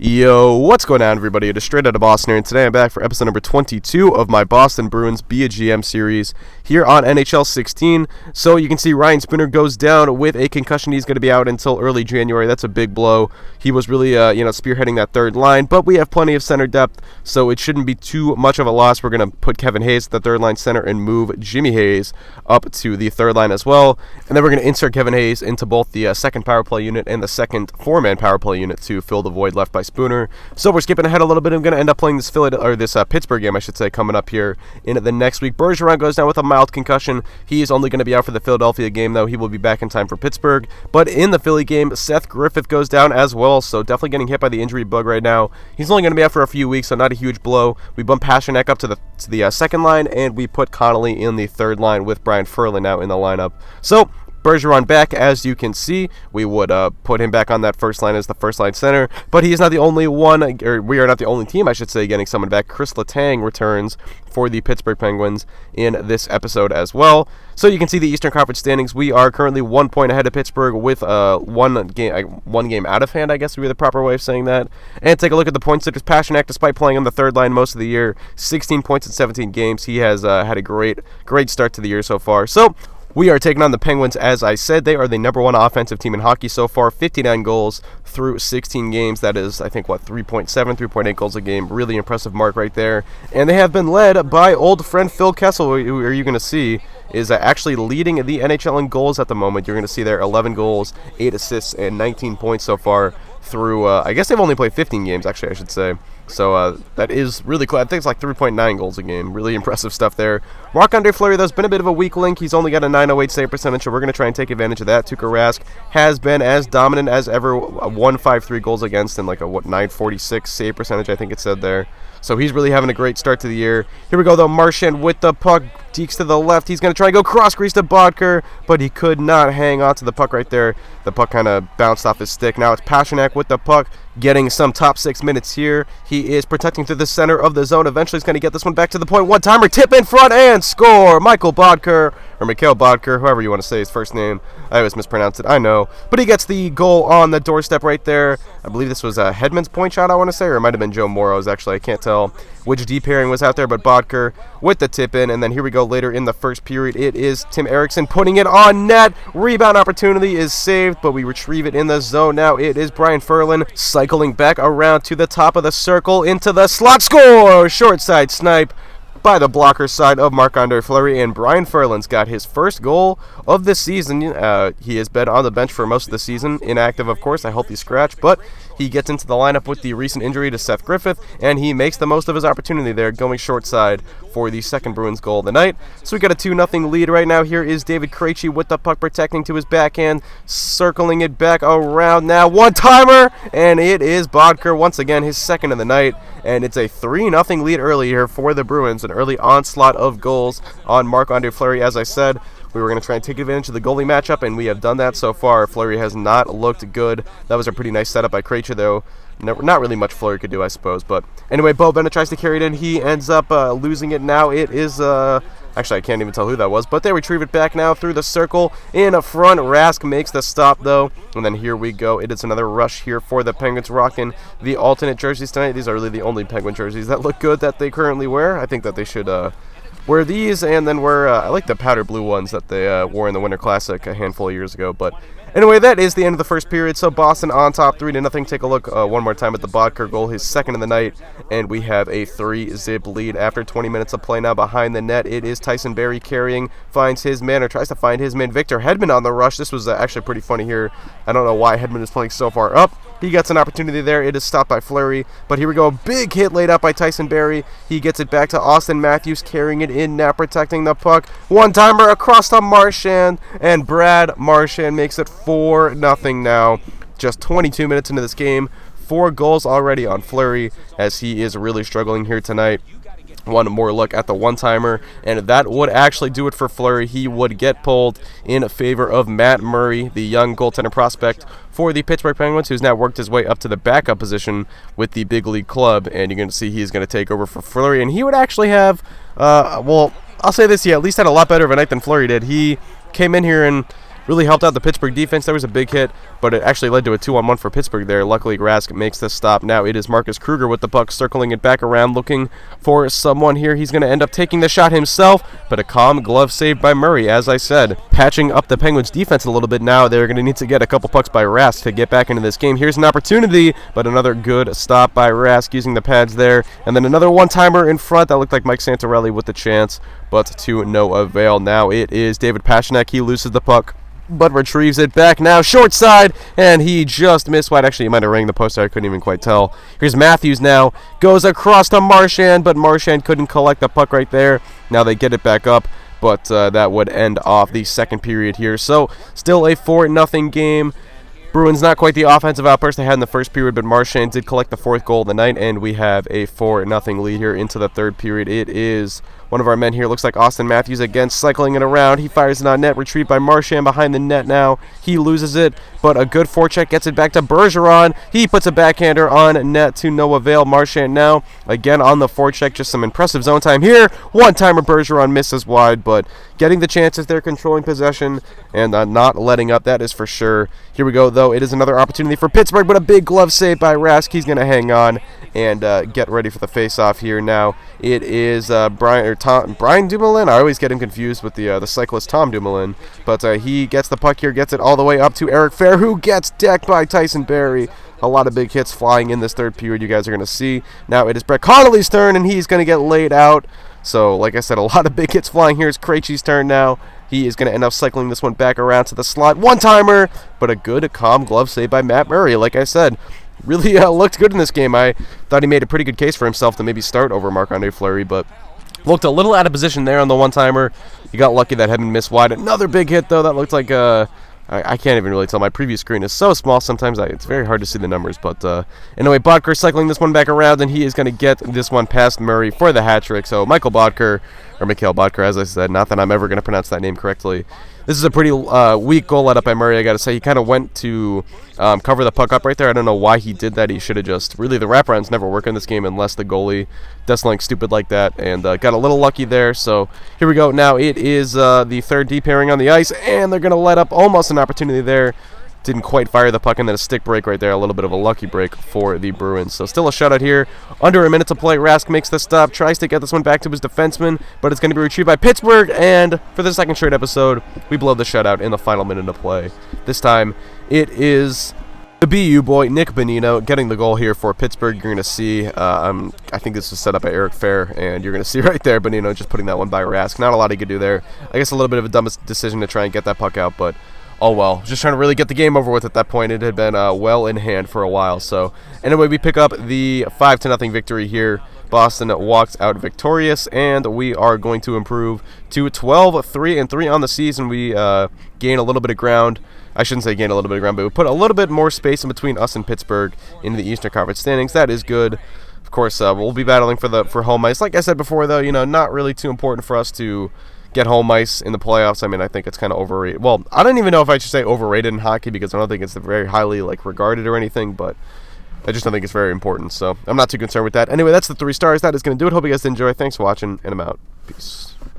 Yo, what's going on, everybody? It is Straight Out of Boston here, and today I'm back for episode number 22 of my Boston Bruins Be a GM series here on NHL 16. So you can see Ryan Spooner goes down with a concussion. He's going to be out until early January. That's a big blow. He was really, spearheading that third line, but we have plenty of center depth, so it shouldn't be too much of a loss. We're going to put Kevin Hayes at the third line center and move Jimmy Hayes up to the third line as well. And then we're going to insert Kevin Hayes into both the second power play unit and the second four-man power play unit to fill the void left by Spooner. So we're skipping ahead a little bit. I'm going to end up playing this Pittsburgh game, I should say, coming up here in the next week. Bergeron goes down with a mild concussion. He is only going to be out for the Philadelphia game, though. He will be back in time for Pittsburgh. But in the Philly game, Seth Griffith goes down as well, so definitely getting hit by the injury bug right now. He's only going to be out for a few weeks, so not a huge blow. We bump Pasternak up to the second line, and we put Connolly in the third line with Brian Ferland now in the lineup. So Bergeron back, as you can see. We would put him back on that first line as the first line center, but he is not the only one, or we are not the only team, I should say, getting someone back. Chris Letang returns for the Pittsburgh Penguins in this episode as well. So you can see the Eastern Conference standings. We are currently 1 point ahead of Pittsburgh with one game out of hand, I guess would be the proper way of saying that. And take a look at the points leaders. Pasternak, despite playing on the third line most of the year, 16 points in 17 games. He has had a great start to the year so far. So we are taking on the Penguins, as I said. They are the number one offensive team in hockey so far. 59 goals through 16 games. That is, I think, 3.7, 3.8 goals a game. Really impressive mark right there. And they have been led by old friend Phil Kessel, who are you going to see is actually leading the NHL in goals at the moment. You're going to see there 11 goals, 8 assists, and 19 points so far through, I guess they've only played 15 games, actually, I should say. So that is really cool. I think it's like 3.9 goals a game. Really impressive stuff there. Marc-Andre Fleury, though, has been a bit of a weak link. He's only got a .908 save percentage, so we're going to try and take advantage of that. Tuukka Rask has been as dominant as ever. 153 goals against and like a, .946 save percentage, I think it said there. So he's really having a great start to the year. Here we go, though. Marchand with the puck. Deeks to the left. He's going to try and go cross-crease to Bodker, but he could not hang on to the puck right there. The puck kind of bounced off his stick. Now it's Pasternak with the puck, getting some top 6 minutes here. He is protecting through the center of the zone. Eventually he's going to get this one back to the point. One-timer, tip in front, and score! Mikhail Bodker, however you want to say his first name. I always mispronounce it, I know. But he gets the goal on the doorstep right there. I believe this was Hedman's point shot, I want to say, or it might have been Joe Morrow's, actually. I can't tell which D pairing was out there, but Bodker with the tip in. And then here we go later in the first period. It is Tim Eriksson putting it on net. Rebound opportunity is saved, but we retrieve it in the zone. Now it is Brian Ferland cycling back around to the top of the circle into the slot. Score! Short side snipe by the blocker side of Marc-Andre Fleury, and Brian Ferland's got his first goal of the season. He has been on the bench for most of the season, inactive of course. I hope he's scratched, but he gets into the lineup with the recent injury to Seth Griffith, and he makes the most of his opportunity there, going short side for the second Bruins goal of the night. So we got a 2-0 lead right now. Here is David Krejci with the puck, protecting to his backhand, circling it back around now. One-timer, and it is Bodker once again, his second of the night, and it's a 3-0 lead early here for the Bruins. An early onslaught of goals on Marc-Andre Fleury. As I said, we were going to try and take advantage of the goalie matchup, and we have done that so far. Fleury has not looked good. That was a pretty nice setup by Krejci, though. Not really much Fleury could do, I suppose. But anyway, Bo Bennett tries to carry it in. He ends up losing it. Now it is... Actually, I can't even tell who that was, but they retrieve it back now through the circle in front. Rask makes the stop, though, and then here we go. It is another rush here for the Penguins, rocking the alternate jerseys tonight. These are really the only Penguin jerseys that look good that they currently wear. I think that they should wear these, and then wear, I like the powder blue ones that they wore in the Winter Classic a handful of years ago. But anyway, that is the end of the first period. So Boston on top, 3-0. Take a look one more time at the Bodker goal, his second of the night, and we have a 3-zip lead after 20 minutes of play now behind the net. It is Tyson Barrie carrying, finds his man, or tries to find his man, Victor Hedman on the rush. This was actually pretty funny here. I don't know why Hedman is playing so far up. He gets an opportunity there. It is stopped by Fleury, but here we go. Big hit laid out by Tyson Barrie. He gets it back to Austin Matthews, carrying it in now, protecting the puck. One-timer across to Marchand, and Brad Marchand makes it 4-0 now. Just 22 minutes into this game. 4 goals already on Fleury, as he is really struggling here tonight. One more look at the one-timer, and that would actually do it for Fleury. He would get pulled in favor of Matt Murray, the young goaltender prospect for the Pittsburgh Penguins, who's now worked his way up to the backup position with the big league club, and you're going to see he's going to take over for Fleury, and he would actually have, well, I'll say this, he at least had a lot better of a night than Fleury did. He came in here and really helped out the Pittsburgh defense. There was a big hit, but it actually led to a 2-on-1 for Pittsburgh there. Luckily, Rask makes this stop. Now it is Marcus Kruger with the puck, circling it back around, looking for someone here. He's going to end up taking the shot himself, but a calm glove save by Murray, as I said. Patching up the Penguins' defense a little bit now. They're going to need to get a couple pucks by Rask to get back into this game. Here's an opportunity, but another good stop by Rask using the pads there. And then another one-timer in front. That looked like Mike Santorelli with the chance, but to no avail. Now it is David Pastrnak. He loses the puck, but retrieves it back now, short side, and he just missed wide. Actually, he might have rang the post. I couldn't even quite tell. Here's Matthews now, goes across to Marchand, but Marchand couldn't collect the puck right there. Now they get it back up, but that would end off the second period here. So still a 4-0 game. Bruins not quite the offensive outburst they had in the first period, but Marchand did collect the fourth goal of the night, and we have a 4-0 lead here into the third period. It is one of our men here. Looks like Austin Matthews again, cycling it around. He fires it on net, retrieved by Marchand behind the net now. He loses it, but a good forecheck gets it back to Bergeron. He puts a backhander on net to no avail. Marchand now again on the forecheck. Just some impressive zone time here. One-timer Bergeron misses wide, but getting the chances there, controlling possession, and not letting up, that is for sure. Here we go, though. It is another opportunity for Pittsburgh, but a big glove save by Rask. He's going to hang on and get ready for the face-off here now. It is Brian Dumoulin. I always get him confused with the cyclist Tom Dumoulin, but he gets the puck here, gets it all the way up to Eric Fair, who gets decked by Tyson Barrie. A lot of big hits flying in this third period you guys are going to see. Now it is Brett Connolly's turn, and he's going to get laid out. So, like I said, a lot of big hits flying here. It's Krejci's turn now. He is going to end up cycling this one back around to the slot. One-timer, but a good, calm glove save by Matt Murray. Like I said, really looked good in this game. I thought he made a pretty good case for himself to maybe start over Marc-Andre Fleury, but looked a little out of position there on the one-timer. He got lucky that hadn't missed wide. Another big hit, though. That looked like I can't even really tell. My preview screen is so small sometimes it's very hard to see the numbers. But anyway, Bodker cycling this one back around, and he is going to get this one past Murray for the hat trick. So Mikhail Bodker, as I said, not that I'm ever going to pronounce that name correctly. This is a pretty weak goal let up by Murray, I got to say. He kind of went to cover the puck up right there. I don't know why he did that. He should have just... Really, the wraparounds never work in this game unless the goalie does something stupid like that. And got a little lucky there. So here we go. Now it is the third D pairing on the ice, and they're going to let up almost an opportunity there. Didn't quite fire the puck, and then a stick break right there. A little bit of a lucky break for the Bruins. So still a shutout here. Under a minute to play. Rask makes the stop. Tries to get this one back to his defenseman, but it's going to be retrieved by Pittsburgh. And for the second straight episode, we blow the shutout in the final minute of play. This time, it is the BU boy, Nick Bonino, getting the goal here for Pittsburgh. You're going to see, I think this was set up by Eric Fair, and you're going to see right there Bonino just putting that one by Rask. Not a lot he could do there. I guess a little bit of a dumb decision to try and get that puck out, but oh well, just trying to really get the game over with at that point. It had been well in hand for a while. So anyway, we pick up the 5-0 victory here. Boston walks out victorious, and we are going to improve to 12-3-3 on the season. We gain a little bit of ground. I shouldn't say gain a little bit of ground, but we put a little bit more space in between us and Pittsburgh in the Eastern Conference standings. That is good. Of course, we'll be battling for home ice. Like I said before, though, not really too important for us to get home ice in the playoffs. I mean, I think it's kind of overrated. Well, I don't even know if I should say overrated in hockey, because I don't think it's very highly regarded or anything, but I just don't think it's very important, so I'm not too concerned with that. Anyway, that's the 3 stars. That is going to do it. Hope you guys enjoy. Thanks for watching, and I'm out. Peace.